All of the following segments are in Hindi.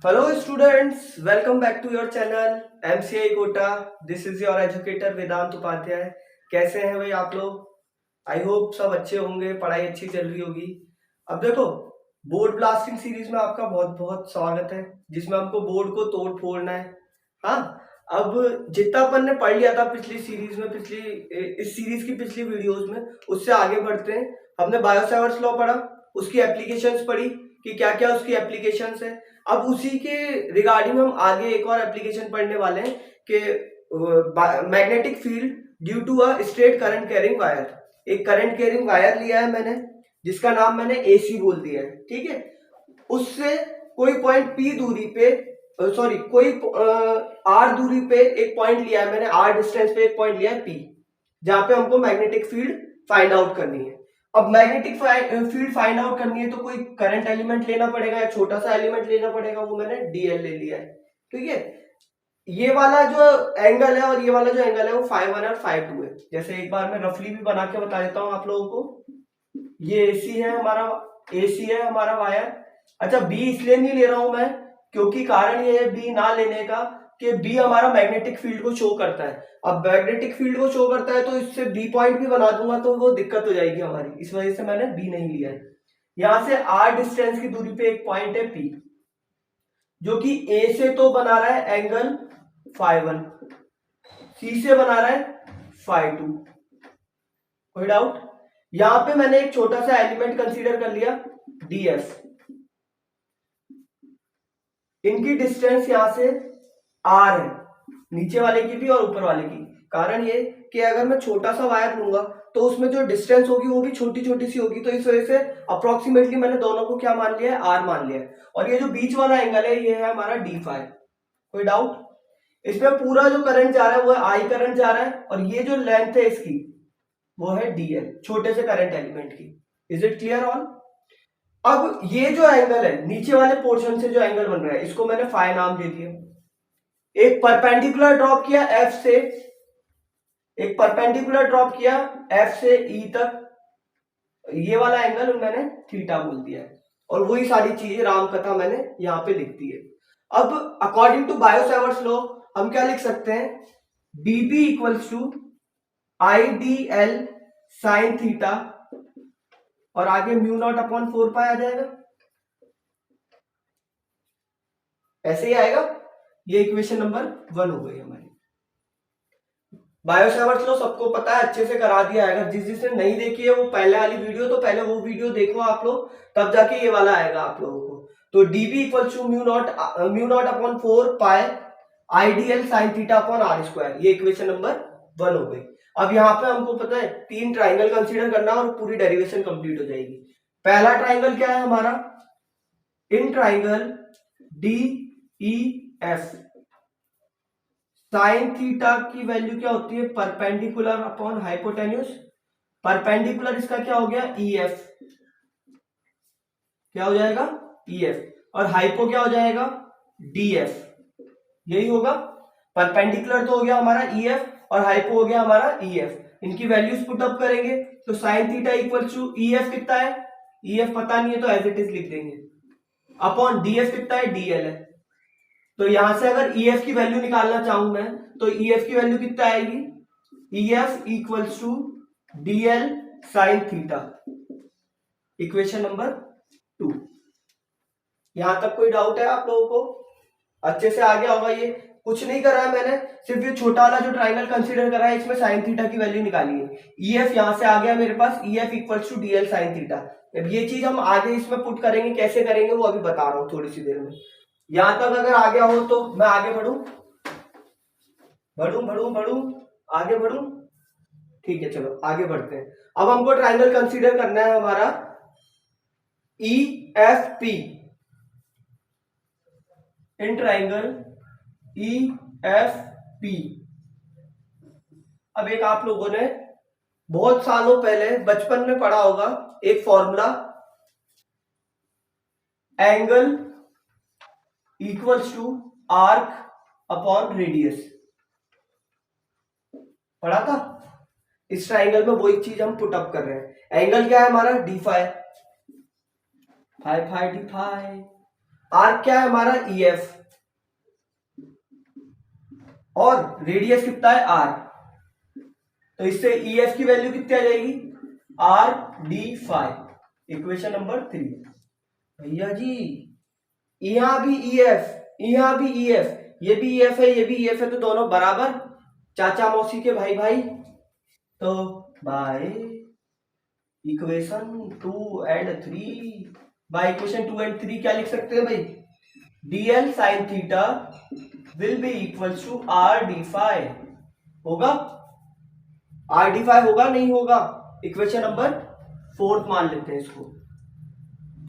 Hello students, welcome back to your channel MCI Kota. This is your educator वेदांत उपाध्याय। कैसे हैं भाई आप लोग? आई होप सब अच्छे होंगे, पढ़ाई अच्छी चल रही होगी। अब देखो, बोर्ड ब्लास्टिंग सीरीज में आपका बहुत बहुत स्वागत है, जिसमें हमको बोर्ड को तोड़ फोड़ना है। हाँ, अब जितना अपन ने पढ़ लिया था पिछली सीरीज में, इस सीरीज की पिछली वीडियोस में, उससे आगे बढ़ते हैं। हमने बायोसेवर्ट्स लॉ पढ़ा, उसकी एप्लीकेशंस पढ़ी कि क्या क्या उसकी एप्लीकेशंस है। अब उसी के रिगार्डिंग हम आगे एक और एप्लीकेशन पढ़ने वाले हैं कि magnetic field due to a straight current carrying wire. एक करंट कैरिंग वायर लिया है मैंने, जिसका नाम मैंने एसी बोल दिया है, ठीक है। उससे कोई पॉइंट पी दूरी पे, सॉरी कोई आर दूरी पे एक पॉइंट लिया है मैंने, आर डिस्टेंस पे एक पॉइंट लिया है पी, जहां पे हमको मैग्नेटिक फील्ड फाइंड आउट करनी है। अब मैग्नेटिक फील्ड फाइंड आउट करनी है तो कोई करंट एलिमेंट लेना पड़ेगा या छोटा सा एलिमेंट लेना पड़ेगा, वो मैंने डीएल ले लिया है, ठीक है। ये वाला जो एंगल है और ये वाला जो एंगल है वो φ1 और φ2 है। जैसे एक बार मैं रफली भी बना के बता देता हूँ आप लोगों को। ये एसी है हमारा, एसी है हमारा वायर। अच्छा, बी इसलिए नहीं ले रहा हूं मैं, क्योंकि कारण ये है बी ना लेने का कि बी हमारा मैग्नेटिक फील्ड को शो करता है। अब मैग्नेटिक फील्ड को शो करता है तो इससे बी पॉइंट भी बना दूंगा तो वो दिक्कत हो जाएगी हमारी, इस वजह से मैंने बी नहीं लिया है। यहां से आर डिस्टेंस की दूरी पे एक पॉइंट है पी, जो कि ए से तो बना रहा है एंगल φ1, सी से बना रहा है φ2। कोई डाउट? यहां पे मैंने एक छोटा सा एलिमेंट कंसीडर कर लिया डीएफ। इनकी डिस्टेंस यहां से आर है, नीचे वाले की भी और ऊपर वाले की। कारण ये कि अगर मैं छोटा सा वायर लूंगा तो उसमें जो डिस्टेंस होगी वो भी छोटी छोटी सी होगी, तो इस वजह से अप्रोक्सीमेटली मैंने दोनों को क्या मान लिया है, आर मान लिया है। और ये जो बीच वाला एंगल है ये है हमारा डी फाई। कोई डाउट? इसमें पूरा जो करंट जा रहा है वो है आई करंट जा रहा है, और ये जो लेंथ है इसकी वो है डीएल, छोटे से करंट एलिमेंट की। Is it clear all? अब ये जो एंगल है नीचे वाले पोर्शन से जो एंगल बन रहा है, इसको मैंने फाई नाम दे दिया। एक परपेंडिकुलर ड्रॉप किया एफ से, एक परपेंडिकुलर ड्रॉप किया एफ से ई तक, ये वाला एंगल मैंने थीटा बोल दिया है। और वही सारी चीजें राम कथा मैंने यहां पे लिख दी है। अब अकॉर्डिंग टू बायोसेवर्ट्स लॉ हम क्या लिख सकते हैं, बीबी equals to I D L sine theta, और आगे म्यू नॉट अपॉन 4 पाई आ जाएगा, ऐसे ही आएगा। ये इक्वेशन नंबर 1 हो गई हमारी। बायोसेवर्ट्स लॉ सबको पता है, अच्छे से करा दिया है। अगर जिसने नहीं देखी है वो पहले वाली वीडियो, तो पहले वो वीडियो देखो आप लोग, तब जाके ये वाला आएगा आप लोगों को। तो dB equal to mu not upon 4 pi IDL sine theta upon R square. ये इक्वेशन नंबर 1 हो गई। अब यहाँ पे हमको पता है 3 ट्राइंगल कंसीडर करना और पूरी डेरिवेशन कंप्लीट हो जाएगी। पहला ट्राइंगल क्या है हमारा, in triangle D E F sine theta की वैल्यू क्या होती है, परपेंडिकुलर अपॉन हाइपोटेन्यूस। परपेंडिकुलर इसका क्या हो गया, ई एफ, क्या हो जाएगा ई एफ, और हाइपो क्या हो जाएगा डी एफ, यही होगा। परपेंडिकुलर तो हो गया हमारा ई एफ और हाइपो हो गया हमारा ई एफ। इनकी वैल्यूज पुट अप करेंगे तो sine theta equal to E F कितना है, ई एफ पता नहीं है तो एज इट इज लिख देंगे, अपॉन डी एफ कितना है, डीएल है। तो यहां से अगर ई एफ की वैल्यू निकालना चाहूं मैं तो ई एफ की वैल्यू कितना आएगी, E F equals to DL sine theta, equation number 2। यहां तक कोई डाउट है आप लोगों को? अच्छे से आ गया होगा। ये कुछ नहीं करा है मैंने, सिर्फ ये छोटा वाला जो ट्राइंगल कंसीडर करा है इसमें साइन थीटा की वैल्यू निकाली है। ई एफ यहां से आ गया मेरे पास, E F equals to DL sine theta. अब ये चीज हम आगे इसमें पुट करेंगे, कैसे करेंगे वो अभी बता रहा हूं थोड़ी सी देर में। यहां तक अगर आ गया हो तो मैं आगे बढ़ू बढ़ू बढ़ू बढ़ू आगे बढ़ू, ठीक है चलो आगे बढ़ते हैं। अब हमको ट्राइंगल कंसीडर करना है हमारा E F P, in triangle E F P. अब एक आप लोगों ने बहुत सालों पहले बचपन में पढ़ा होगा एक formula, angle equals to arc upon radius, पढ़ा था। इस ट्राइंगल में वही चीज हम पुट अप कर रहे हैं। एंगल क्या है हमारा, D phi, phi phi D phi, arc क्या है हमारा EF, और रेडियस कितना है R, तो इससे EF की वैल्यू कितनी आ जाएगी R/d∅, इक्वेशन नंबर 3। भैया जी यहाँ भी EF, यहाँ भी EF, ये भी EF है, ये भी EF है, तो दोनों बराबर, चाचा मौसी के भाई भाई। तो by equation 2 and 3, by equation 2 and 3 क्या लिख सकते हैं भाई, dl sin theta will be equals to R/d∅, होगा R/d∅, होगा नहीं होगा, इक्वेशन नंबर 4 मान लेते हैं इसको,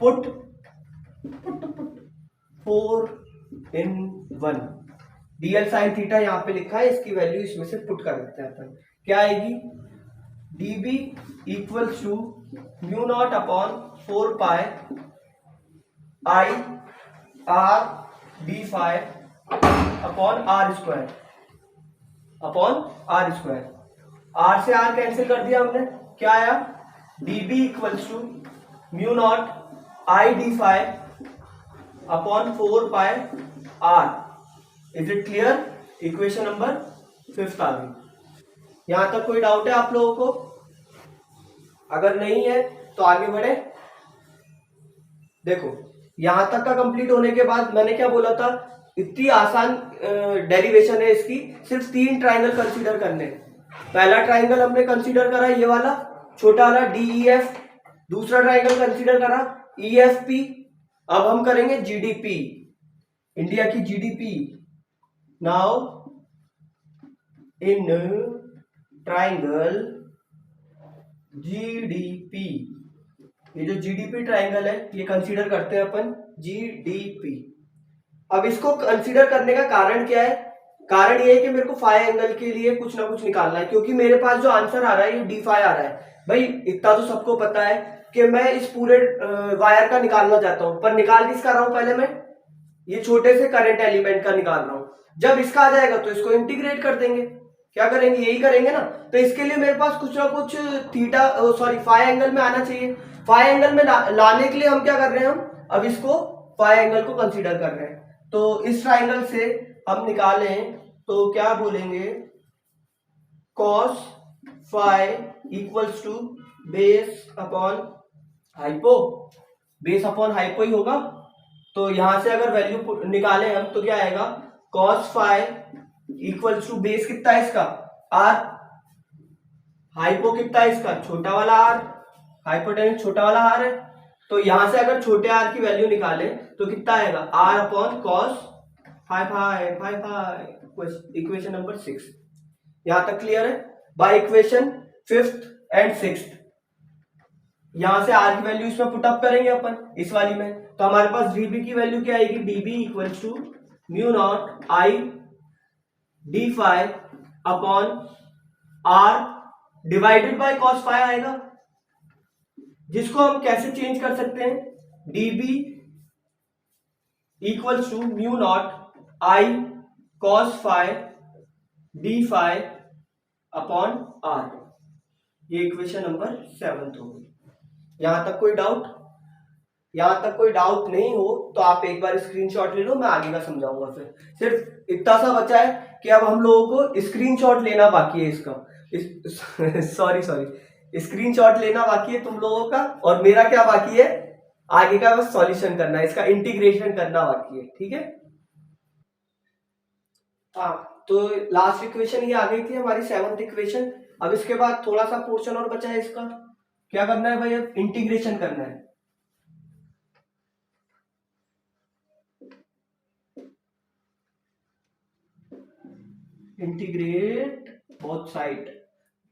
put 4 in 1, dl sin theta यहाँ पे लिखा है, इसकी वैल्यू इसमें से पुट कर देते हैं अपन, क्या आएगी dB equals to mu not upon 4 pi I R/d∅ upon R square, R से R कैंसिल कर दिया हमने, क्या आया dB equals to mu not I/d∅ upon 4 pi R। Is it clear, equation number 5 आ गई। यहां तक कोई डाउट है आप लोगों को? अगर नहीं है तो आगे बढ़े। देखो यहां तक का कंप्लीट होने के बाद मैंने क्या बोला था, इतनी आसान डेरिवेशन है इसकी, सिर्फ 3 ट्राइंगल कंसीडर करने। पहला ट्राइंगल हमने कंसीडर करा ये वाला छोटा वाला DEF, दूसरा ट्राइंगल कंसीडर करा EFP, अब हम करेंगे GDP, इंडिया की GDP। Now in triangle GDP, ये जो GDP ट्राइंगल है ये कंसीडर करते हैं अपन GDP। अब इसको कंसीडर करने का कारण क्या है, कारण ये है कि मेरे को फाई एंगल के लिए कुछ ना कुछ निकालना है, क्योंकि मेरे पास जो आंसर आ रहा है ये d∅ आ रहा है। भाई इतना तो सबको पता है कि मैं इस पूरे वायर का निकालना चाहता हूं, पर निकाल किसका रहा हूं, पहले मैं ये छोटे से करंट एलिमेंट का निकाल रहा हूं। जब इसका आ जाएगा तो इसको इंटीग्रेट कर देंगे, क्या करेंगे, यही करेंगे ना। तो इसके लिए मेरे पास कुछ ना कुछ फाई एंगल में आना चाहिए। फाई एंगल में लाने के लिए हम क्या कर रहे हैं, हम अब इसको फाई एंगल को कंसीडर कर रहे हैं। तो इस ट्राइंगल से हम निकालें तो क्या बोलेंगे, cos phi equals to base upon hypo, base upon hypo ही होगा। तो यहां से अगर वैल्यू निकालें हम तो क्या आएगा, cos phi equals to base कितना है इसका r, हाइपो कितना है इसका छोटा वाला r, हाइपोटेन्यूस छोटा वाला r है। तो यहां से अगर छोटे r की वैल्यू निकाले तो कितना आएगा r upon cos phi, equation number 6। यहां तक क्लियर है। By equation 5th and 6th यहां से r की वैल्यू इसमें पुटअप करेंगे अपन इस वाली में, तो हमारे पास dB की वैल्यू क्या आएगी, dB equals to mu not I/d∅ upon r divided by cos phi आएगा, जिसको हम कैसे चेंज कर सकते हैं, dB equals to mu naught I cos phi d∅ upon r। ये इक्वेशन नंबर 7 हो गई। यहां तक कोई डाउट? यहां तक कोई डाउट नहीं हो तो आप एक बार स्क्रीनशॉट ले लो, मैं आगे का समझाऊंगा। फिर सिर्फ इतना सा बचा है कि अब हम लोगों को स्क्रीनशॉट लेना बाकी है इसका सॉरी स्क्रीनशॉट लेना बाकी है तुम लोगों का, और मेरा क्या बाकी है, आगे का बस सॉल्यूशन करना है, इसका इंटीग्रेशन करना बाकी है। ठीक है, हाँ तो लास्ट इक्वेशन ये आ गई थी हमारी 7th इक्वेशन। अब इसके बाद थोड़ा सा पोर्शन और बचा है, इसका क्या करना है भाई, अब इंटीग्रेशन करना है। इंटीग्रेट बोथ साइड,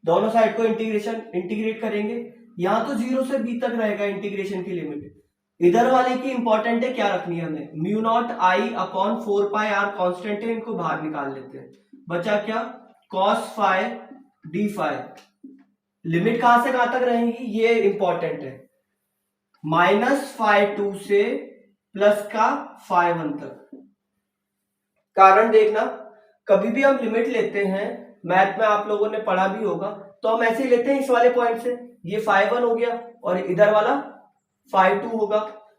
दोनों साइड को इंटीग्रेट करेंगे। यहां तो 0 से b तक रहेगा इंटीग्रेशन की लिमिट, इधर वाले की इंपॉर्टेंट है, क्या रखनी है हमें, mu naught I upon 4 pi r constant है, इनको बाहर निकाल लेते हैं। बचा क्या, cos फाई d∅, लिमिट कहां से कहां तक रहेंगी ये इंपॉर्टेंट है, -φ2 से प्लस का φ1 तक। कारण देखना, कभी भी हम लिमिट लेते हैं, मैथ में आप लोगों ने पढ़ा भी होगा, तो हम ऐसे ही लेते हैं इस वाले पॉइंट से, ये φ1 हो गया और इधर वाला φ2 होगा।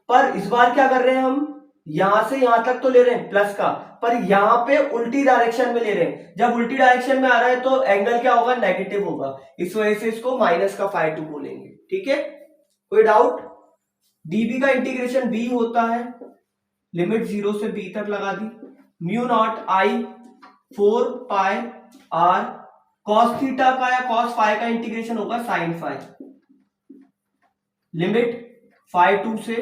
पर इस बार क्या कर रहे हैं हम, यहां से यहां तक तो ले रहे हैं प्लस का, पर यहां पे उल्टी डायरेक्शन में ले रहे हैं। जब उल्टी डायरेक्शन में आ रहा है तो एंगल क्या होगा, नेगेटिव होगा। इस वजह से इसको माइनस का फाई टू बोलेंगे। ठीक है, कोई डाउट? डीबी का इंटीग्रेशन बी होता है, लिमिट 0 से बी तक लगा दी, mu naught I 4 pi R, cos theta का या कॉस फाई का इंटीग्रेशन होगा sine phi, limit phi two से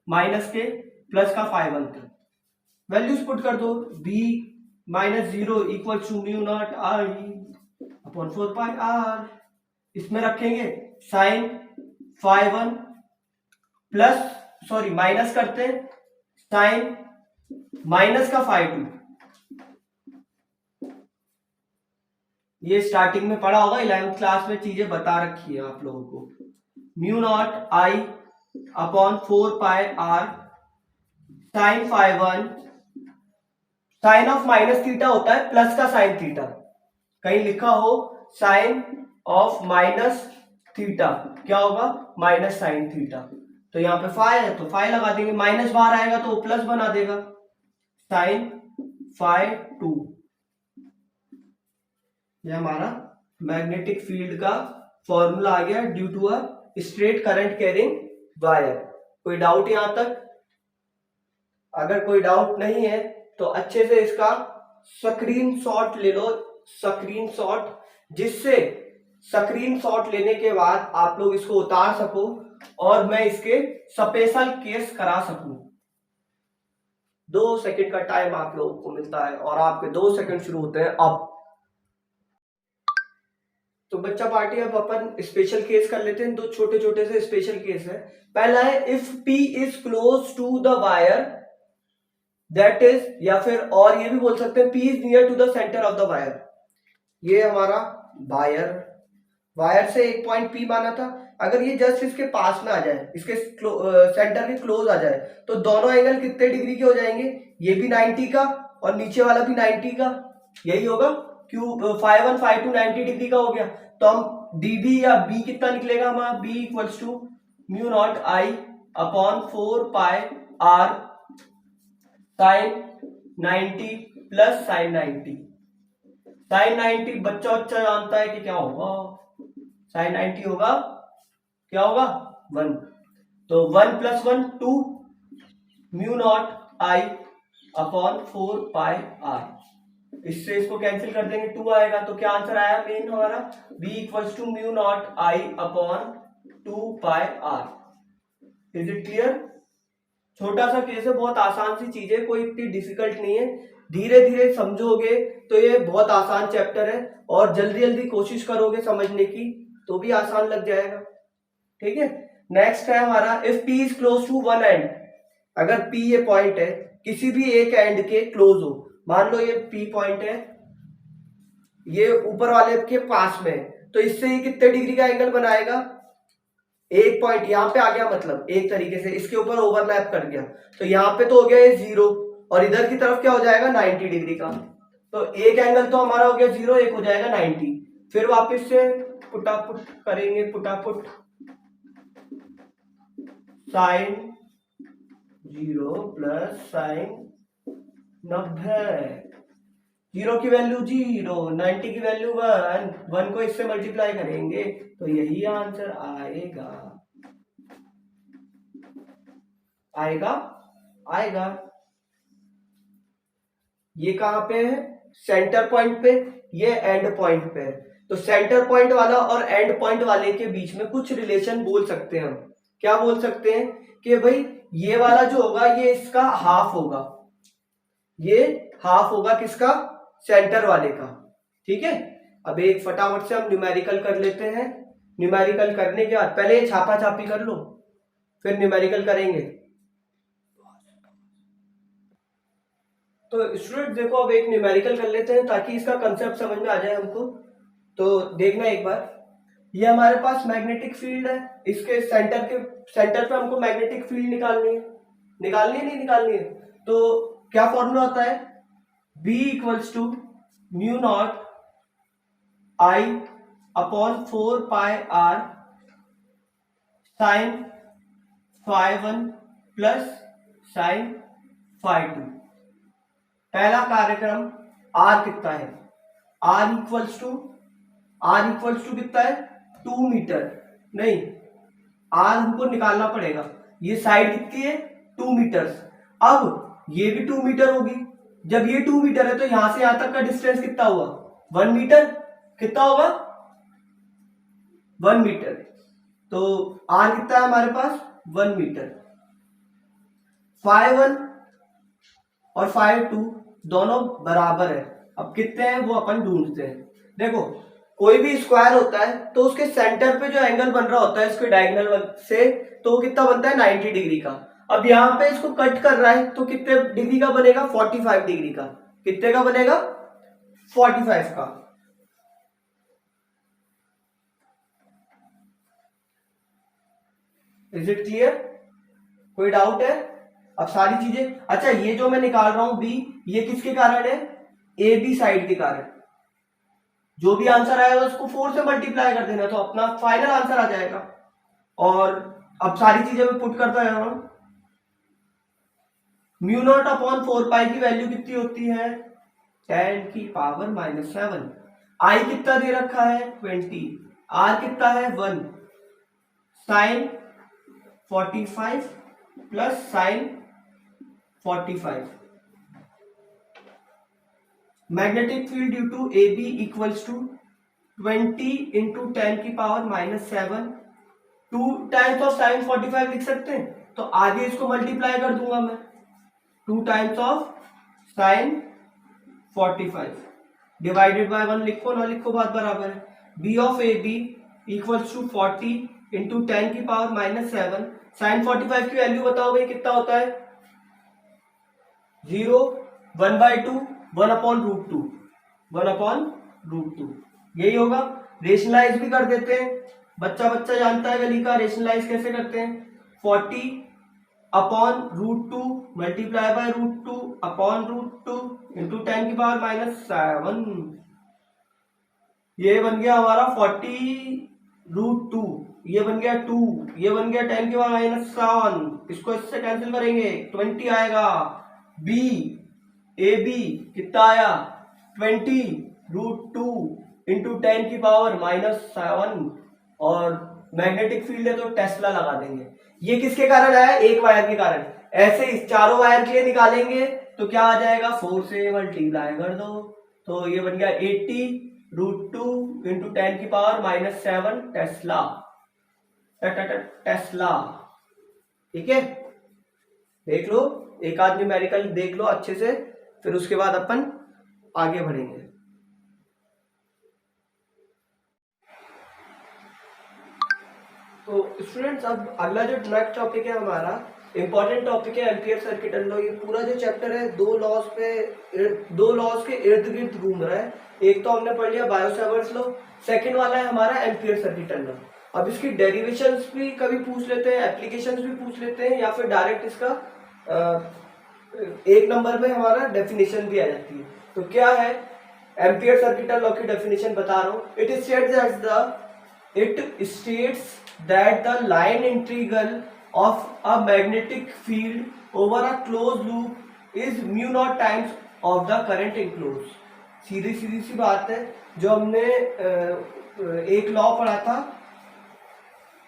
माइनस के प्लस का फाई वन तक। वैल्यूज पुट कर दो, B minus 0 equal to mu naught I upon 4 pi R, इसमें रखेंगे sine phi one plus, sorry minus करते हैं, साइन माइनस का फाई टू। ये स्टार्टिंग में पढ़ा होगा, 11th क्लास में चीजें बता रखी है आप लोगों को। Mu naught I upon 4 pi R sine phi one, sine of minus theta होता है प्लस का साइन थीटा, कहीं लिखा हो साइन ऑफ माइनस थीटा क्या होगा, माइनस साइन थीटा। तो यहाँ पे फाई है तो फाई लगा देंगे, माइनस बाहर आएगा तो प्लस बना देगा, साइन फाई टू। ये हमारा मैग्नेटिक फील्ड का फॉर्मूला आ गया due to a straight current carrying wire. कोई डाउट यहां तक? अगर कोई डाउट नहीं है तो अच्छे से इसका स्क्रीनशॉट ले लो, स्क्रीनशॉट, जिससे स्क्रीनशॉट लेने के बाद आप लोग इसको उतार सको और मैं इसके स्पेशल केस करा सकूं। 2 सेकंड का टाइम आप लोगों को मिलता है और आपके 2 सेकंड शुरू होते हैं अब। तो बच्चा पार्टी अब अपन स्पेशल केस कर लेते हैं। 2 छोटे छोटे से स्पेशल केस है। पहला है if P is close to the wire that is, या फिर और ये भी बोल सकते हैं P is near to the centre of the wire. ये हमारा वायर, वायर से एक पॉइंट P माना था, अगर ये जस्ट इसके पास में आ जाए, इसके सेंटर के क्लोज आ जाए, तो दोनों एंगल कितने डिग्री के हो जाएंगे, ये भी 90 का और नीचे वाला भी 90 का, यही होगा। Q phi one phi two 90 degree का हो गया, तो हम डीबी या बी कितना निकलेगा हमारा, B equals to mu naught I upon 4 pi R sine 90 plus sine 90। Sine 90 बच्चा बच्चा जानता है कि क्या होगा, साइन 90 होगा, क्या होगा 1, तो 1 plus 1 2 mu naught I upon 4 pi R. इससे इसको कैंसिल कर देंगे, 2 आएगा, तो क्या आंसर आया मेन हमारा, b equals to mu naught I upon 2 pi R. Is it clear? छोटा सा केस है, बहुत आसान सी चीज है, कोई इतनी डिफिकल्ट नहीं है। धीरे धीरे समझोगे तो ये बहुत आसान चैप्टर है, और जल्दी जल्दी कोशिश करोगे समझने की तो भी आसान लग जाएगा। ठीक है, नेक्स्ट है हमारा if p is close to one end. अगर p ये पॉइंट है किसी भी एक एंड के क्लोज हो, मान लो ये P पॉइंट है, ये ऊपर वाले के पास में, तो इससे ये कितने डिग्री का एंगल बनाएगा, एक पॉइंट यहाँ पे आ गया, मतलब एक तरीके से इसके ऊपर ओवरलैप कर गया, तो यहाँ पे तो हो गया ये 0 और इधर की तरफ क्या हो जाएगा 90 डिग्री का, तो एक एंगल तो हमारा हो गया 0, एक हो जाएगा 90। फिर वापस से पुटापुट करेंगे, पुटापुट साइन 0 प्लस साइन 90, 0 की वैल्यू 0, 90 की वैल्यू 1, 1 को इससे मल्टीप्लाई करेंगे तो यही आंसर आएगा, आएगा आएगा। ये कहां पे है, सेंटर पॉइंट पे, ये एंड पॉइंट पे है, तो सेंटर पॉइंट वाला और एंड पॉइंट वाले के बीच में कुछ रिलेशन बोल सकते हैं हम। क्या बोल सकते हैं कि भाई ये वाला जो होगा ये इसका हाफ होगा, ये हाफ होगा किसका, सेंटर वाले का। ठीक है, अब एक फटाफट से हम न्यूमेरिकल कर लेते हैं। न्यूमेरिकल करने के बाद पहले ये छापा छापी कर लो, फिर न्यूमेरिकल करेंगे। तो स्टूडेंट देखो, अब एक न्यूमेरिकल कर लेते हैं ताकि इसका कंसेप्ट समझ में आ जाए हमको। तो देखना एक बार, ये हमारे पास मैग्नेटिक फील्ड है, इसके सेंटर पे हमको मैग्नेटिक फील्ड निकालनी है, नहीं निकालनी है, तो क्या फॉर्मूला होता है, B equals to mu naught I upon 4 pi R sine phi one plus sine φ2। पहला कार्यक्रम r कितना है, r इक्वल्स टू कितना है 2 मीटर, नहीं r हमको निकालना पड़ेगा, ये साइड कितनी है 2 मीटर। अब ये भी 2 मीटर होगी, जब ये 2 मीटर है तो यहां से यहां तक का डिस्टेंस कितना हुआ 1 मीटर, कितना होगा 1 मीटर। तो r कितना है हमारे पास 1 मीटर। φ1 और φ2 दोनों बराबर है, अब कितने हैं वो अपन ढूंढते हैं। देखो कोई भी स्क्वायर होता है तो उसके सेंटर पे जो एंगल बन रहा होता है इसके डायगोनल से, तो वो कितना बनता है 90 डिग्री का। अब यहाँ पे इसको कट कर रहा है तो कितने डिग्री का बनेगा 45 डिग्री का, कितने का बनेगा 45 का। इज इट क्लियर, कोई डाउट है। अब सारी चीजें, अच्छा ये जो मैं निकाल रहा हूं बी, ये किसके कारण है ए बी साइड के कारण। जो भी आंसर आएगा उसको 4 से मल्टीप्लाई कर देना तो अपना फाइनल आंसर आ जाएगा। और अब सारी चीजें मैं पुट करता जा रहा हूं, म्यू नॉट अपॉन 4 पाई की वैल्यू कितनी होती है 10⁻⁻7। आई कितना दे रखा है 20, आर कितना है 1, sine 45 plus sine 45। Magnetic field due to A B equals to 20 into 10⁻⁻7, 2 times of sine 45 लिख सकते हैं, तो आगे इसको मल्टीप्लाई कर दूंगा मैं, 2 times of sine 45 divided by 1, लिखो ना लिखो बात बराबर है। B of A B equals to 40 into 10⁻⁻7, sine 45 की वैल्यू बताओ भाई कितना होता है 0, 1/2, 1/√2, 1/√2, यही होगा। रेशनलाइज भी कर देते हैं, बच्चा बच्चा जानता है गली का, रेशनलाइज कैसे करते हैं 40/√2 मल्टीप्लाई बाय √2 अपॉन √2 इंटू 10⁻⁻7, ये बन गया हमारा 40√2, ये बन गया 2, ये बन गया 10⁻⁻7, इसको इससे कैंसिल करेंगे 20 आएगा। बी ए बी कितना आया 20√2 इंटू 10⁻⁻7, और मैग्नेटिक फील्ड है तो टेस्ला लगा देंगे। ये किसके कारण आया, एक वायर के कारण। ऐसे इस चारों वायर के लिए निकालेंगे तो क्या आ जाएगा 4 से मल्टीप्लाई कर दो, तो ये बन गया 80√2 इंटू 10⁻⁻7 टेस्ला, टेस्ला। ठीक है, देख लो एक आध न्यूमेरिकल देख लो अच्छे से, फिर उसके बाद अपन आगे बढ़ेंगे। तो स्टूडेंट्स अब अगला जो नेक्स्ट टॉपिक है हमारा इंपॉर्टेंट टॉपिक है एम्पियर सर्किट लॉ। ये पूरा जो चैप्टर है दो लॉज के इर्द गिर्द घूम रहा है। एक तो हमने पढ़ लिया बायो-सैवर्ट्स लॉ, सेकंड वाला है हमारा एम्पियर सर्किट लॉ। अब इसकी डेरिवेशंस भी कभी पूछ लेते हैं, एप्लीकेशंस भी पूछ लेते हैं, या फिर डायरेक्ट इसका एक नंबर में हमारा डेफिनेशन भी आ जाती है। तो क्या है एम्पियर सर्किट लॉ की डेफिनेशन बता रहा हूँ। It states that the line integral of a magnetic field over a close loop is mu naught times of the current enclose. सीधी सी बात है, जो हमने एक लॉ पढ़ा था,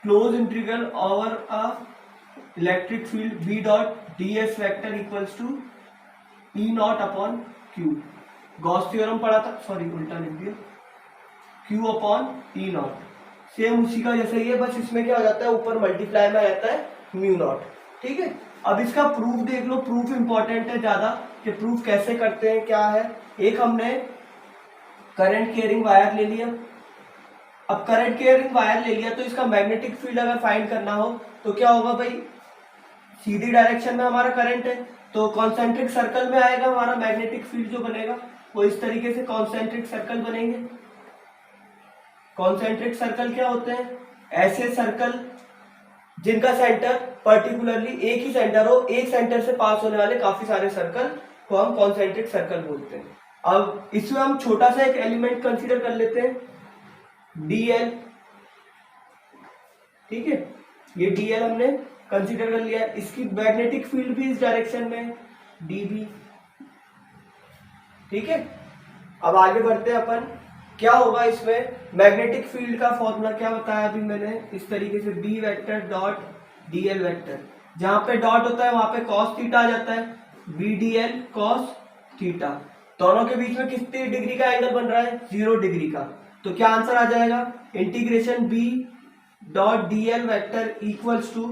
close integral over a electric field B dot ds vector equals to E naught upon Q। Gauss theorem पढ़ा था, सॉरी उल्टा लिख दिया, Q upon E not. Same उसी का जैसे ही है, बस इसमें क्या हो जाता है ऊपर मल्टीप्लाई में आ जाता है म्यू नॉट। ठीक है, अब इसका प्रूफ देख लो, प्रूफ इंपॉर्टेंट है ज्यादा कि प्रूफ कैसे करते हैं क्या है। एक हमने करंट कैरिंग वायर ले लिया, अब करंट कैरिंग वायर ले लिया तो इसका मैग्नेटिक फील्ड अगर फाइंड करना हो तो क्या होगा भाई, सीधी डायरेक्शन में हमारा करंट है तो कॉन्सेंट्रिक सर्कल में आएगा हमारा मैग्नेटिक फील्ड जो बनेगा, वो इस तरीके से कॉन्सेंट्रिक सर्कल बनेंगे। कॉन्सेंट्रिक सर्कल क्या होते हैं, ऐसे सर्कल जिनका सेंटर पर्टिकुलरली एक ही सेंटर हो, एक सेंटर से पास होने वाले काफी सारे सर्कल को हम कॉन्सेंट्रिक सर्कल बोलते हैं। अब इसमें हम छोटा सा एक एलिमेंट कंसीडर कर लेते हैं dl। ठीक है, ये dl हमने कंसीडर कर लिया, इसकी मैग्नेटिक फील्ड भी इस डायरेक्शन में, dB। ठीक है, अब आगे बढ़ते हैं अपन। क्या होगा इसमें, मैग्नेटिक फील्ड का फॉर्मूला क्या बताया अभी मैंने इस तरीके से, B vector dot D L vector, जहां पे डॉट होता है वहां पे कॉस थीटा आ जाता है, B D L cos theta. दोनों के बीच में कितनी डिग्री का एंगल बन रहा है, 0 डिग्री का। तो क्या आंसर आ जाएगा, integration B dot D L vector equals to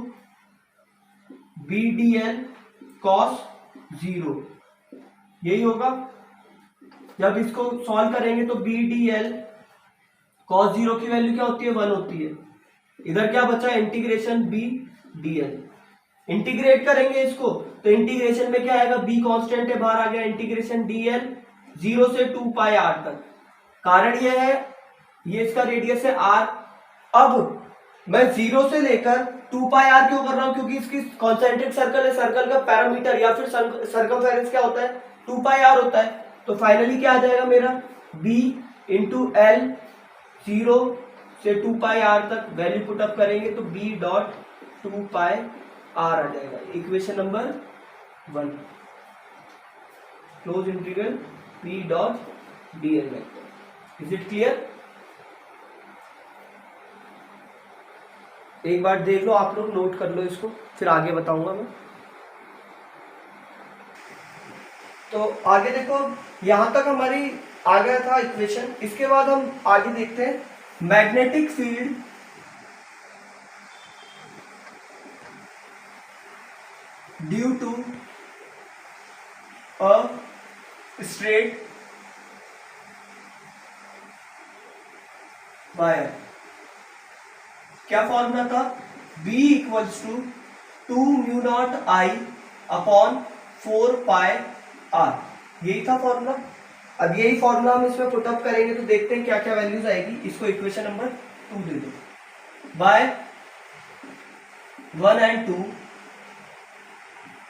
B D L cos 0, यही होगा। जब इसको सॉल्व करेंगे तो बी डी एल कॉस 0 की वैल्यू क्या होती है, 1 होती है। इधर क्या बचा, integration B D L. Integrate करेंगे इसको तो इंटीग्रेशन में क्या आएगा, बी कांस्टेंट है, बाहर आ गया, इंटीग्रेशन डी एल 0 से 2 पाई आर तक। कारण ये है, ये इसका रेडियस है आर। अब मैं 0 से लेकर 2 पाई आर क्यों कर रहा हूं, क्योंकि इसकी कॉन्सेंट्रिक सर्कल है, सर्कल का पैरामीटर या फिर सर्कमफेरेंस क्या होता है, 2 पाई आर होता है। तो फाइनली क्या आ जाएगा मेरा, b इंटू एल 0 से 2 पाई आर तक वैल्यू पुट अप करेंगे तो b डॉट 2 पाई आर आ जाएगा। Equation number 1, close integral b dot D L vector. Is it clear? एक बार देख लो आप लोग, नोट कर लो इसको, फिर आगे बताऊंगा मैं। तो आगे देखो, यहां तक हमारी आ गया था इक्वेशन। इसके बाद हम आगे देखते हैं magnetic field due to a straight wire. क्या फॉर्मूला था, B equals to 2 mu naught I upon 4 pi R, यही था फॉर्मूला। अब यही फॉर्मूला हम इसमें पुटअप करेंगे तो देखते हैं क्या क्या वैल्यूज आएगी। इसको इक्वेशन नंबर 2 दे दो, by 1 and 2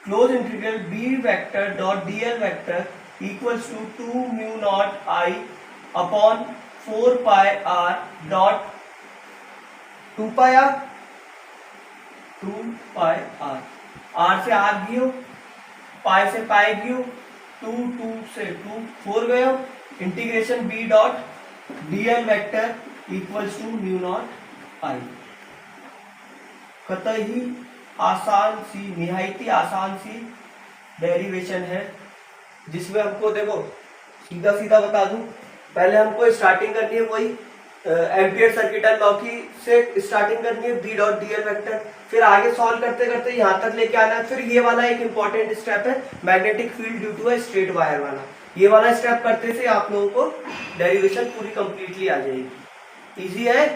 close integral B vector dot D L vector equals to 2 mu naught I upon 4 pi R dot 2 pi R, 2 pi R, R से R गियो, पाई से पाई गियो, 2 2 से 2 4 गए हो, integration b dot D L vector equals to mu naught I। कतई आसान सी, निहायती आसान सी डेरिवेशन है, जिसमें हमको देखो सीधा सीधा बता दूं, पहले हमको स्टार्टिंग करनी है वही एम्पियर सर्किट एंड लॉ की से स्टार्टिंग करनी है, B dot D L vector, फिर आगे सॉल्व करते करते यहाँ तक लेके आना है। फिर ये वाला एक इंपॉर्टेंट स्टेप है, magnetic field due to a straight wire वाला। ये वाला स्टेप करते से आप लोगों को डेरिवेशन पूरी कंप्लीटली आ जाएगी। इजी है,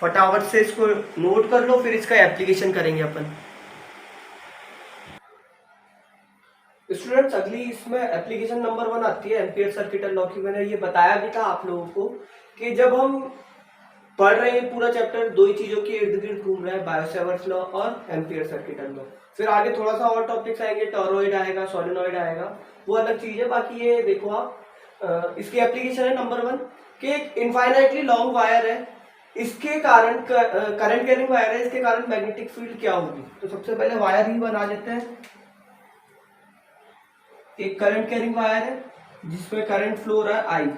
फटाफट से इसको नोट कर लो, फिर इसका एप्लीकेशन करेंगे अपन। स्टूडेंट्स, अगली इसमें एप्लीकेशन नंबर 1 आती है एम्पियर सर्किट एंड लॉ की। मैंने ये बताया भी था आप लोगों को कि जब हम पढ़ रहे हैं पूरा चैप्टर, दो ही चीजों के इर्द गिर्द घूम रहा है, बायो-सैवर्ट्स लॉ और एम्पियर सर्किट एंड लॉ। फिर आगे थोड़ा सा और टॉपिक्स आएंगे, टॉरॉइड आएगा, सोलेनॉइड आएगा, वो अलग चीज है। बाकी ये देखो आप, इसकी एप्लीकेशन है नंबर 1 कि एक इनफाइनाइटली लॉन्ग वायर है, इसके कारण करंट कैरिंग वायर है, इसके कारण मैग्नेटिक फील्ड क्या होगी। तो सबसे पहले वायर ही बना लेते हैं। एक करंट कैरिंग वायर है जिसमें करंट फ्लो हो रहा है I।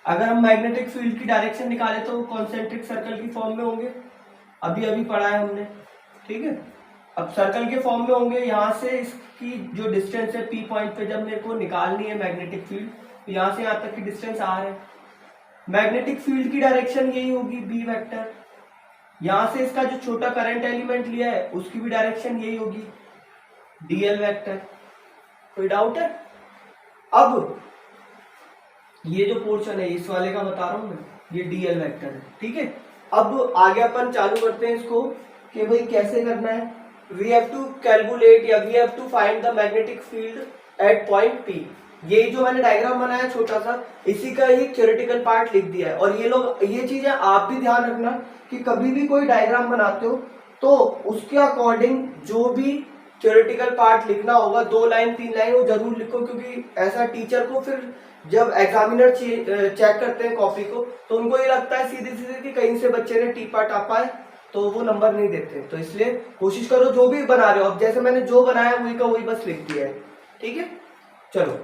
अगर हम मैग्नेटिक फील्ड की डायरेक्शन निकाले तो वो कॉन्सेंट्रिक सर्कल की फॉर्म में होंगे, अभी अभी पढ़ा है हमने, ठीक है। अब सर्कल के फॉर्म में होंगे, यहाँ से इसकी जो डिस्टेंस है P पॉइंट पे जब मेरे को निकालनी है मैग्नेटिक फील्ड, तो यहाँ से यहाँ तक की डिस्टेंस R है। मैग्नेटिक फील्ड की डायरेक्शन यही होगी B वेक्टर। यहाँ से इसका जो छोटा करंट एलिमेंट लिया है उसकी भी डायरेक्शन यही होगी DL वेक्टर। कोई डाउट है? अब ये जो पोर्शन है इस वाले का बता रहा हूं मैं, ये DL वेक्टर है, ठीक है। अब आगे अपन चालू करते हैं इसको कि भाई कैसे करना है। वी हैव टू कैलकुलेट या we have to find the magnetic field at point P। यही जो मैंने डायग्राम बनाया छोटा सा, इसी का ही थ्योरेटिकल पार्ट लिख दिया है। और ये लोग, ये चीजें आप भी ध्यान रखना कि कभी भी कोई डायग्राम बनाते हो तो उसके अकॉर्डिंग जो भी थ्योरेटिकल पार्ट लिखना होगा, 2 लाइन 3 लाइन वो जरूर लिखो, क्योंकि ऐसा टीचर को फिर जब एग्जामिनर चेक करते हैं कॉपी को तो उनको ये लगता है सीधे सीधे कि कहीं से बच्चे ने टीपा टापा है, तो वो नंबर नहीं देते। तो इसलिए कोशिश करो जो भी बना रहे हो, अब जैसे मैंने जो बनाया वही का वही बस लिख दिया है, ठीक है, चलो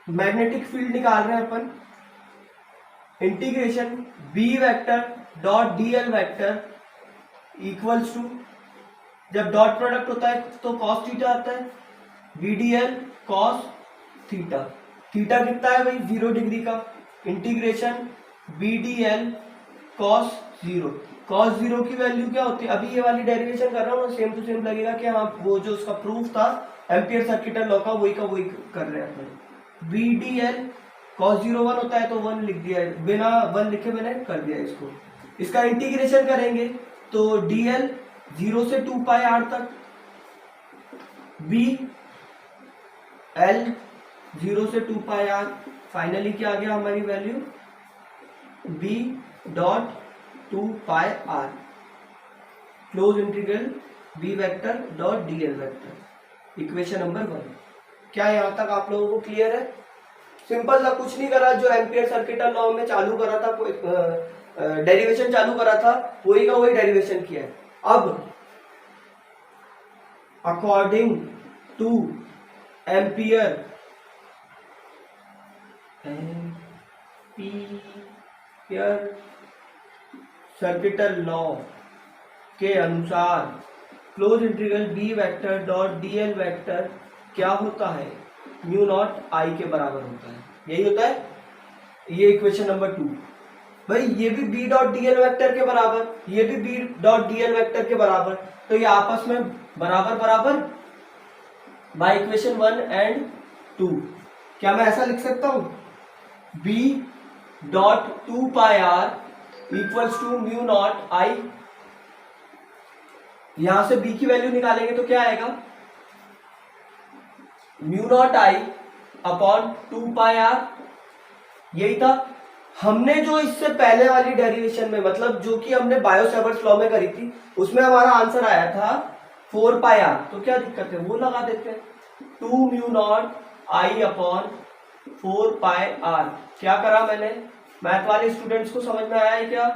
मैग्नेटिक फील्ड निकाल रहे हैं अपन। Integration B vector dot D L vector equals to, जब डॉट प्रोडक्ट होता है तो कॉस थीटा आता है, B D L cos theta. Theta कितना है भाई 0 डिग्री का। Integration B D L cos 0। Cos 0 की वैल्यू क्या होती है, अभी ये वाली डेरिवेशन कर रहा हूँ ना, सेम टू सेम लगेगा कि हाँ वो जो उसका प्रूफ था एम्पियर सर्किटल लॉ का वही कर रहे हैं अपन। बी डी एल कॉस 0 1 होता है तो 1 लिख दिया है, बिना 1 लिखे मैंने कर दिया इसको। इसका इंटीग्रेशन करेंगे तो डी एल 0 से 2 पाई आर तक, बी एल 0 से 2 पाई आर, फाइनली क्या आ गया हमारी value B dot 2 pi R, close integral B vector dot D L vector, equation number 1। क्या यहां तक आप लोगों को क्लियर है? सिंपल सा, कुछ नहीं करा, जो एम्पियर सर्किटल लॉ में चालू करा था, डेरिवेशन चालू करा था वही का वही डेरिवेशन किया है। अब according to Ampere circuital law के अनुसार close integral B vector dot D L vector क्या होता है, म्यू नॉट आई के बराबर होता है। यही होता है, ये इक्वेशन नंबर 2। भाई ये भी B dot D L vector के बराबर, ये भी B dot D L vector के बराबर, तो ये आपस में बराबर बराबर बाय इक्वेशन 1 एंड 2। क्या मैं ऐसा लिख सकता हूं, B dot 2 pi R equals to mu naught I. यहां से बी की वैल्यू निकालेंगे तो क्या आएगा, mu naught I upon 2 pi R. यही था हमने जो इससे पहले वाली डेरिवेशन में, मतलब जो कि हमने बायो-सेवर्ट्स लॉ में करी थी, उसमें हमारा आंसर आया था 4 पाई आर। तो क्या दिक्कत है, वो लगा देते हैं, 2 mu naught I upon 4 pi R. क्या करा मैंने, मैथ वाले स्टूडेंट्स को समझ में आया है क्या?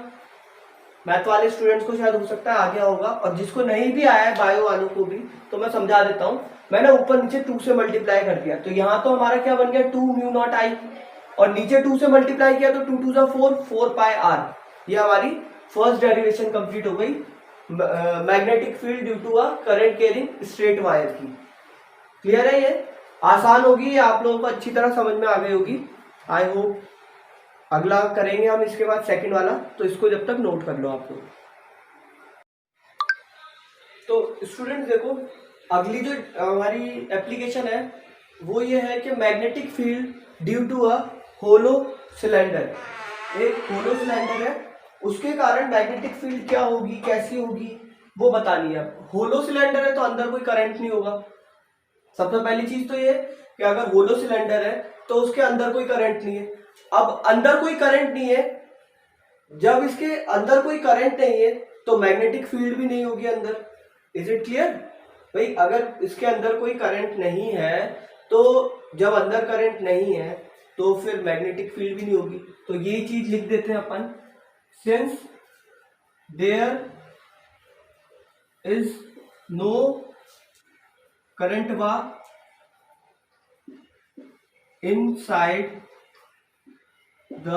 मैथ वाले स्टूडेंट्स को शायद हो सकता है आ गया होगा, और जिसको नहीं भी आया है बायो वालों को भी, तो मैं समझा देता हूं। मैंने ऊपर नीचे 2 से मल्टीप्लाई कर दिया, तो यहाँ तो हमारा क्या बन गया 2 म्यू नॉट आई, और नीचे 2 से मल्टीप्लाई किया तो 2 2 जा 4, 4 पाई आर। ये हमारी फर्स्ट डेरिवेशन कंप्लीट हो गई magnetic field due to a current carrying straight wire की। क्लियर है? ये आसान होगी, आप लोगों को अच्छी तरह समझ में आ गई होगी, आई होप। अगला करेंगे हम इसके बाद सेकंड वाला, तो इसको जब तक नोट कर लो आप लोग। तो स्टूडेंट देखो, अगली जो हमारी एप्लीकेशन है वो ये है कि magnetic field due to a hollow cylinder. एक होलो सिलेंडर है, उसके कारण मैग्नेटिक फील्ड क्या होगी, कैसी होगी, वो बतानी है। होलो सिलेंडर है तो अंदर कोई करंट नहीं होगा। सबसे पहली चीज तो ये कि अगर होलो सिलेंडर है तो उसके अंदर कोई करंट नहीं है। अब अंदर कोई करंट नहीं है, जब इसके अंदर कोई करंट नहीं है तो मैग्नेटिक फील्ड भी नहीं होगी अंदर। Is it clear? भाई अगर इसके अंदर कोई करंट नहीं है, तो जब अंदर करंट नहीं है तो फिर मैग्नेटिक फील्ड भी नहीं होगी। तो ये चीज लिख देते हैं अपन, since there is no current वा inside the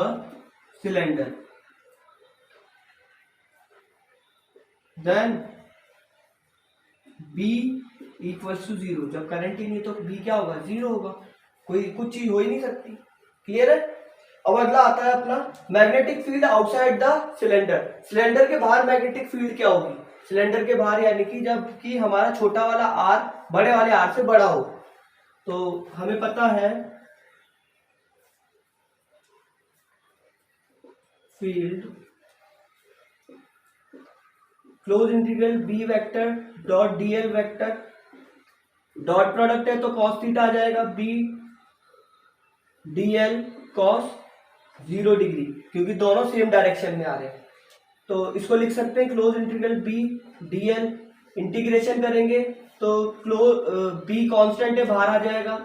cylinder, then B equals to 0। जब करंट ही नहीं तो B क्या होगा, 0 होगा, कोई कुछ चीज हो ही नहीं सकती। क्लियर है? अब अगला आता है अपना magnetic field outside the cylinder. Cylinder के बाहर मैग्नेटिक फील्ड क्या होगी, सिलेंडर के बाहर यानी कि जब कि हमारा छोटा वाला आर बड़े वाले आर से बड़ा हो। तो हमें पता है field close integral B vector dot D L vector, dot product है तो कॉस थीटा आ जाएगा, B D L cos 0 degree, क्योंकि दोनों सेम डायरेक्शन में आ रहे हैं। तो इसको लिख सकते हैं close integral B D L. Integration करेंगे तो बी कांस्टेंट है, बाहर आ जाएगा,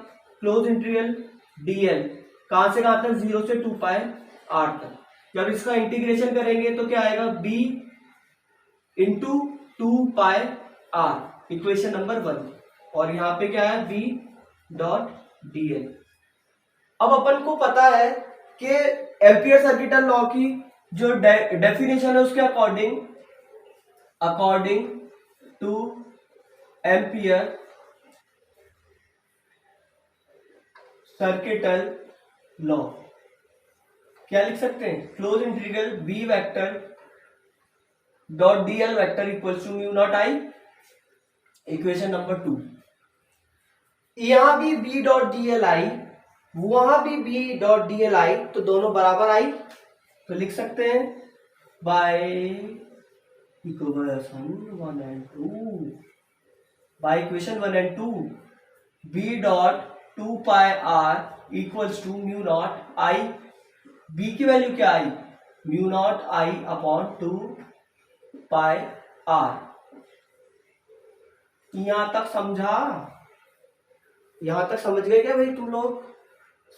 क्लोज इंटीग्रल डी एल कहां से कहां तक, 0 से 2 पाई आर तक। जब इसका इंटीग्रेशन करेंगे तो क्या आएगा, B into 2 pi R. Equation number 1। और यहाँ पे क्या है, B डॉट dl। अब अपन को पता है कि एम्पियर सर्किटल लॉ की जो डेफिनेशन है उसके according to Ampere circuital law क्या लिख सकते हैं, close integral B vector dot dl vector equals to mu naught I। Equation number 2, यहां भी B डॉट dl आई, वहां भी B डॉट dl आई, तो दोनों बराबर आई, तो लिख सकते हैं by equation 1 and 2, by equation 1 and 2 B dot 2 pi r equals to mu naught I। B की वैल्यू क्या आई, mu naught I upon 2 pi r। यहां तक समझा, यहां तक समझ गए क्या भाई तुम लोग,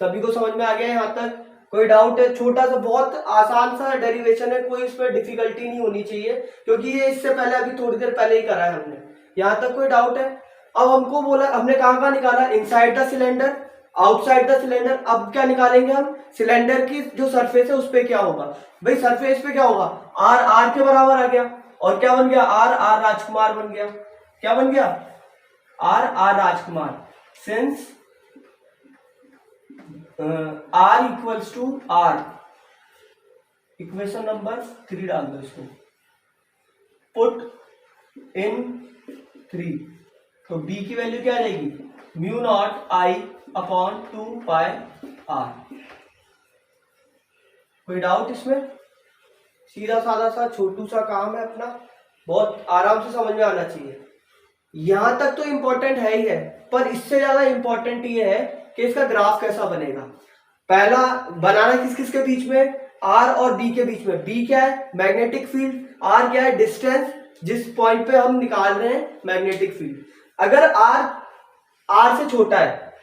सभी को समझ में आ गया यहाँ तक? कोई डाउट है? छोटा सा बहुत आसान सा डेरिवेशन है, कोई इसमें डिफिकल्टी नहीं होनी चाहिए, क्योंकि ये इससे पहले अभी थोड़ी देर पहले ही करा है हमने। यहाँ तक कोई डाउट है? अब हमको बोला, हमने कहाँ निकाला, inside the cylinder, outside the cylinder. अब क्या निकालेंगे हम, सिलेंडर की जो सरफेस है उस पे क्या होगा, भाई सरफेस पे क्या होगा, आर के बराबर आ गया, और क्या बन गया, आर राजकुमार बन गया। क्या बन गया, आर राजकुमार। Since R equals to R, equation number 3 डाल दो इसको, पुट इन 3, तो B की वैल्यू क्या आ जाएगी, mu naught I upon 2 pi R। कोई डाउट इसमें? सीधा साधा सा छोटू सा काम है अपना, बहुत आराम से समझ में आना चाहिए। यहां तक तो इंपॉर्टेंट है ही है, पर इससे ज्यादा इंपॉर्टेंट ये है कि इसका ग्राफ कैसा बनेगा। पहला बनाना किस किस के बीच में, R और B के बीच में। B क्या है, मैग्नेटिक फील्ड, R क्या है, डिस्टेंस जिस पॉइंट पे हम निकाल रहे हैं मैग्नेटिक फील्ड। अगर R से छोटा है,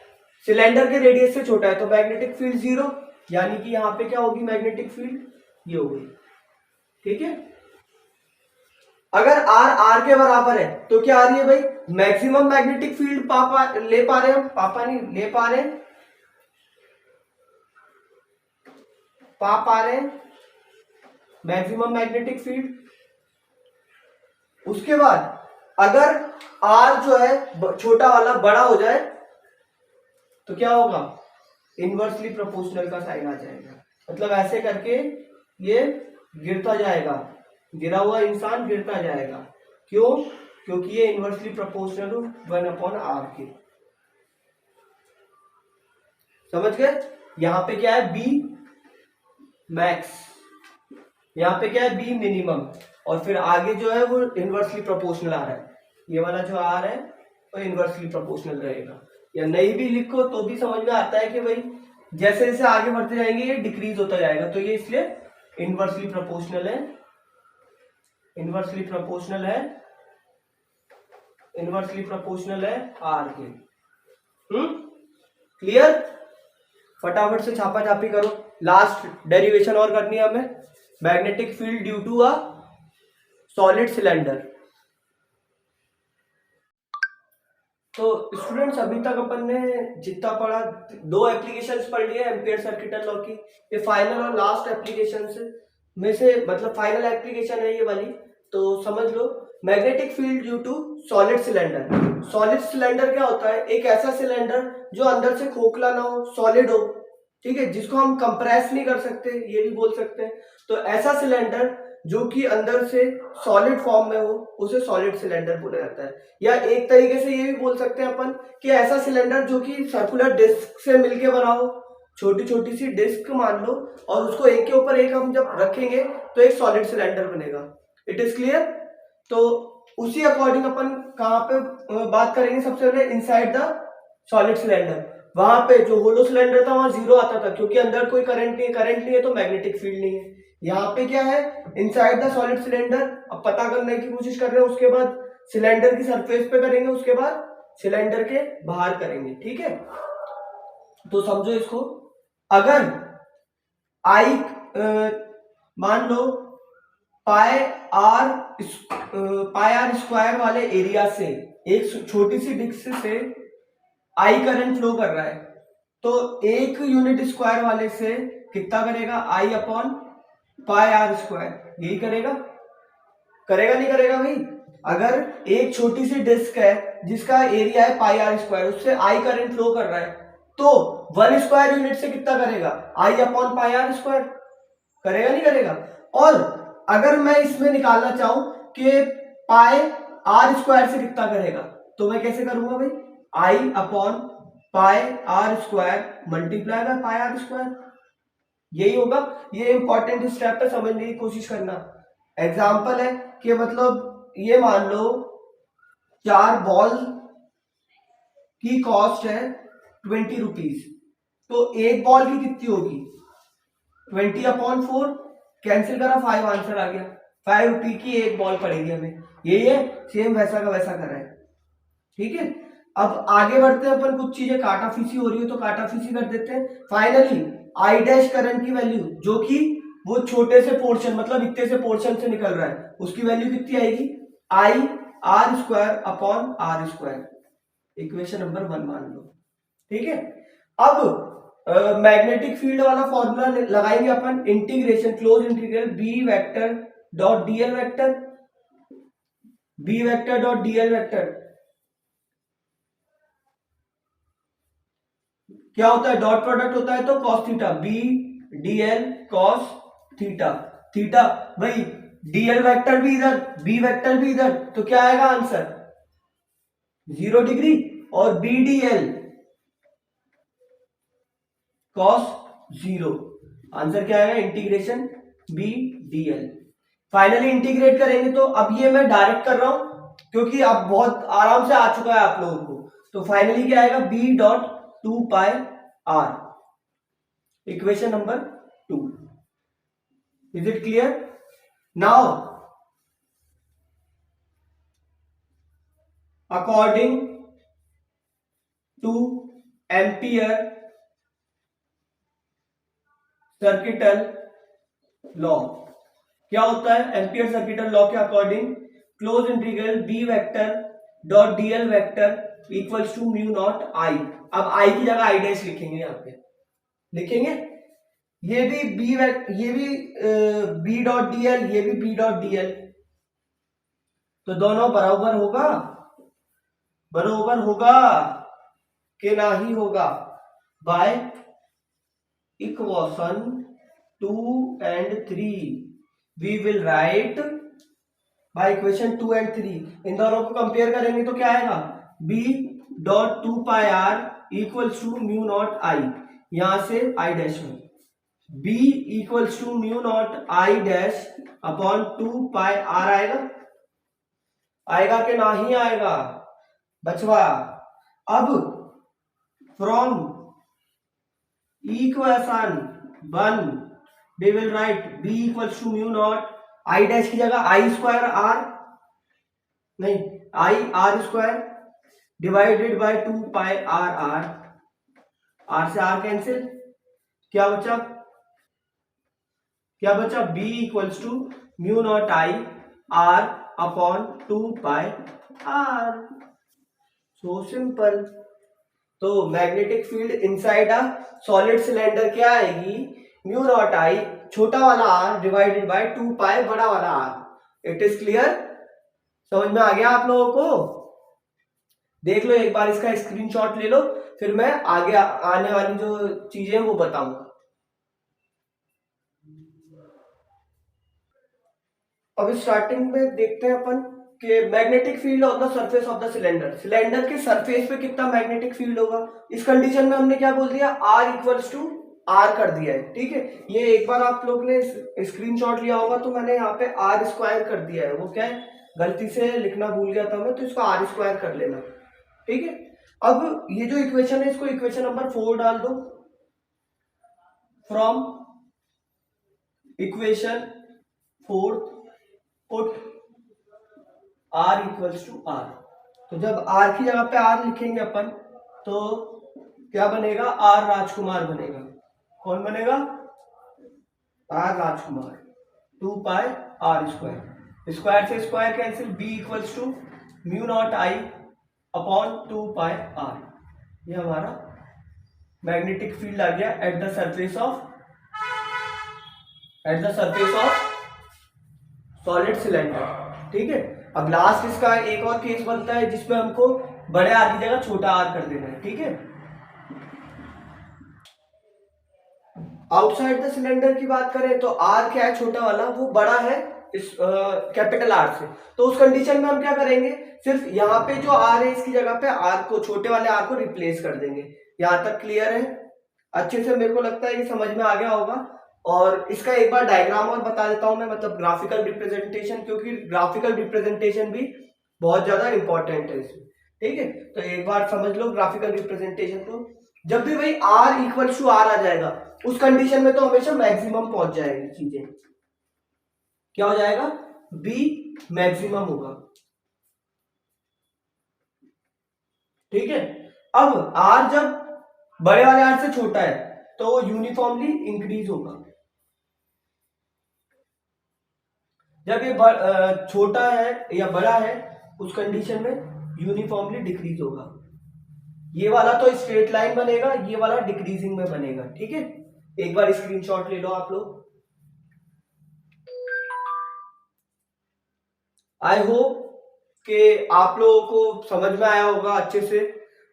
सिलेंडर के रेडियस से छोटा है, तो मैग्नेटिक फील्ड 0, यानी कि यहाँ पे क्या होगी, मैग्नेटिक फील्ड ये होगी। ठीक है, अगर R के बराबर है तो क्या आ रही है भाई, मैक्सिमम मैग्नेटिक फील्ड ले पा रहे हैं मैक्सिमम मैग्नेटिक फील्ड। उसके बाद अगर R जो है छोटा वाला बड़ा हो जाए तो क्या होगा, इनवर्सली प्रोपोर्शनल का साइन आ जाएगा, मतलब ऐसे करके ये गिरता जाएगा, गिरा हुआ इंसान गिरता जाएगा। क्यों, क्योंकि ये इनवर्सली प्रोपोर्शनल 1/r के। समझ गए? यहां पे क्या है, B मैक्स, यहाँ पे क्या है, B मिनिमम, और फिर आगे जो है वो इनवर्सली प्रोपोर्शनल आ रहा है, ये वाला जो आ रहा है वो इनवर्सली प्रोपोर्शनल रहेगा। या नहीं भी लिखो तो भी समझ में आता है कि भाई जैसे जैसे आगे बढ़ते जाएंगे ये डिक्रीज होता जाएगा, तो ये इसलिए इनवर्सली प्रोपोर्शनल है, इनवर्सली प्रोपोर्शनल है आर के। क्लियर? फटाफट से छापा छापी करो, लास्ट डेरिवेशन और करनी है हमें, magnetic field due to a solid cylinder. तो स्टूडेंट्स अभी तक अपन ने जितना पढ़ा, 2 एप्लीकेशंस पढ़ लिए एम्पियर सर्किटल लॉ की, ये फाइनल और लास्ट एप्लीकेशंस में से, मतलब फाइनल एप्लीकेशन है ये वाली, तो समझ लो। Magnetic field due to solid cylinder. Solid cylinder क्या होता है, एक ऐसा सिलेंडर जो अंदर से खोखला ना हो, सॉलिड हो, ठीक है, जिसको हम कंप्रेस नहीं कर सकते, ये भी बोल सकते हैं। तो ऐसा सिलेंडर जो कि अंदर से सॉलिड फॉर्म में हो, उसे सॉलिड सिलेंडर बोला जाता है। या एक तरीके से ये भी बोल सकते हैं अपन कि ऐसा सिलेंडर जो कि सर्कुलर डिस्क से मिलके बना हो, छोटी छोटी सी डिस्क मान लो, और उसको एक के ऊपर एक हम जब रखेंगे तो एक सॉलिड सिलेंडर बनेगा। It is clear? तो उसी अकॉर्डिंग अपन कहाँ पे बात करेंगे, सबसे पहले इनसाइड द सॉलिड सिलेंडर। वहां पे जो होलो सिलेंडर था वहां 0 आता था, क्योंकि अंदर कोई करंट नहीं है तो मैग्नेटिक फील्ड नहीं है। यहाँ पे क्या है, इनसाइड द सॉलिड सिलेंडर। अब पता करने की कोशिश कर रहे हैं, उसके बाद सिलेंडर की सरफेस पे करेंगे, उसके बाद सिलेंडर के बाहर करेंगे। ठीक है, तो समझो इसको, अगर आई मान लो पाई आर स्क्वायर वाले एरिया से एक छोटी सी डिस्क से आई करंट फ्लो कर रहा है, तो एक यूनिट स्क्वायर वाले से कितना करेगा, आई अपॉन पाई आर स्क्वायर, यही करेगा, करेगा नहीं करेगा भाई। अगर एक छोटी सी डिस्क है जिसका एरिया है पाई आर स्क्वायर, उससे आई करंट फ्लो कर रहा है, तो 1 स्क्वायर यूनिट से कितना करेगा, आई अपॉन पाई आर स्क्वायर, करेगा नहीं करेगा। और अगर मैं इसमें निकालना चाहूं कि पाई आर स्क्वायर से कितना करेगा, तो मैं कैसे करूंगा भाई, I upon pi R square multiply by pi R square, यही होगा। ये इंपॉर्टेंट स्टेप है, समझने की कोशिश करना। एग्जाम्पल है कि मतलब ये मान लो 4 बॉल की कॉस्ट है 20 रुपीज, तो एक बॉल की कितनी होगी 20/4, कैंसिल करा 5 आंसर आ गया, 5 रुपी की एक बॉल पड़ेगी हमें, यही है, सेम वैसा का वैसा करा है, ठीक है। अब आगे बढ़ते हैं अपन, कुछ चीजें काटाफीसी हो रही है तो काटाफीसी कर देते हैं। फाइनली आई डैश करंट की वैल्यू, जो कि वो छोटे से पोर्शन मतलब इतने से पोर्शन से निकल रहा है, उसकी वैल्यू कितनी आएगी, I R square upon R square, equation number 1 मान लो, ठीक है। अब मैग्नेटिक फील्ड वाला फॉर्मूला लगाएंगे अपन, integration close integral B vector dot DL vector, B vector dot DL vector क्या होता है, डॉट प्रोडक्ट होता है तो cos theta, B DL cos theta, theta भाई डीएल वेक्टर भी इधर बी वेक्टर भी इधर, तो क्या आएगा आंसर 0 डिग्री, और बी डीएल कॉस 0, आंसर क्या आएगा integration B DL. Finally integrate करेंगे तो अब ये मैं डायरेक्ट कर रहा हूं क्योंकि अब बहुत आराम से आ चुका है आप लोगों को, तो फाइनली क्या आएगा B dot 2 pi R, equation number 2। Is it clear? Now according to Ampere circuital law, क्या होता है एम्पियर सर्किटल लॉ के according, close integral B vector dot DL vector equals to mu naught I. अब आई की जगह आई डैश लिखेंगे, यहां पे लिखेंगे, ये भी ये भी बी डॉट डीएल, ये भी बी डॉट डीएल, तो दोनों बराबर होगा, बराबर होगा कि ना ही होगा, by equation 2 and 3 we will write, by equation 2 and 3 इन दोनों को कंपेयर करेंगे तो क्या आएगा, b dot 2 pi R equals to mu naught I, यहां से आई डैश में b equals to mu naught I dash upon 2 pi R आएगा, आएगा कि ना ही आएगा बचवा। अब from equation 1 we will write b equals to mu naught i dash की जगह i स्क्वायर r, नहीं i r square divided by 2 pi r r, r से r कैंसिल, क्या बचा, क्या बचा b equals to mu naught I r upon 2 pi r, so simple. तो magnetic field inside a solid cylinder क्या आएगी, म्यू नॉट आई छोटा वाला आर डिवाइडेड बाय 2 पाई बड़ा वाला आर। It is clear? समझ में आ गया आप लोगों को? देख लो एक बार, इसका स्क्रीनशॉट ले लो, फिर मैं आगे आने वाली जो चीजें वो बताऊंगा। अब स्टार्टिंग में देखते हैं अपन कि magnetic field on the surface of the cylinder, cylinder के सरफेस पे कितना मैग्नेटिक फील्ड होगा। इस कंडीशन में हमने क्या बोल दिया, आर इक्वल्स टू आर कर दिया है, ठीक है। ये एक बार आप लोग ने स्क्रीनशॉट लिया होगा तो मैंने यहाँ पे आर स्क्वायर कर दिया है, वो क्या है गलती से लिखना भूल गया था मैं, तो इसको आर स्क्वायर कर लेना, ठीक है। अब ये जो इक्वेशन है इसको इक्वेशन नंबर 4 डाल दो, from equation 4 put R equals to R. तो जब आर की जगह पे आर लिखेंगे अपन तो क्या बनेगा, आर राजकुमार बनेगा। कौन बनेगा, आर राजकुमार, 2 पाई आर स्क्वायर, स्क्वायर से square cancel, B equals to mu naught I upon 2 pi R, ये हमारा मैग्नेटिक फील्ड आ गया at the surface of solid cylinder. ठीक है, अब लास्ट इसका एक और केस बनता है जिसमें हमको बड़े आर की जगह छोटा आर कर देना है। ठीक है, आउटसाइड द सिलेंडर की बात करें तो आर क्या है, छोटा वाला, वो बड़ा है इस कैपिटल आर से। तो उस कंडीशन में हम क्या करेंगे, सिर्फ यहाँ पे जो आर है इसकी जगह पे आर को, छोटे वाले आर को रिप्लेस कर देंगे। यहाँ तक क्लियर है? अच्छे से मेरे को लगता है कि समझ में आ गया होगा। और इसका एक बार डायग्राम और बता देता हूं मैं, मतलब ग्राफिकल रिप्रेजेंटेशन, क्योंकि ग्राफिकल रिप्रेजेंटेशन भी बहुत ज्यादा इंपॉर्टेंट है इसमें। ठीक है, तो एक बार समझ लो ग्राफिकल रिप्रेजेंटेशन को। जब भी भाई आर इक्वल टू आर आ जाएगा उस कंडीशन में तो हमेशा मैक्सिमम पहुंच जाएगी चीजें। क्या हो जाएगा, बी मैक्सिमम होगा। ठीक है, अब आर जब बड़े वाले आर से छोटा है तो वो यूनिफॉर्मली इंक्रीज होगा। जब ये छोटा है या बड़ा है उस कंडीशन में यूनिफॉर्मली डिक्रीज होगा। ये वाला तो स्ट्रेट लाइन बनेगा, ये वाला डिक्रीजिंग में बनेगा। ठीक है, एक बार स्क्रीनशॉट ले लो आप लोग। आई होप कि आप लोगों को समझ में आया होगा अच्छे से,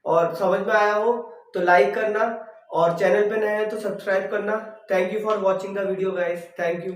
और समझ में आया हो तो लाइक करना, और चैनल पे नए हैं तो सब्सक्राइब करना। Thank you for watching the video guys, thank you.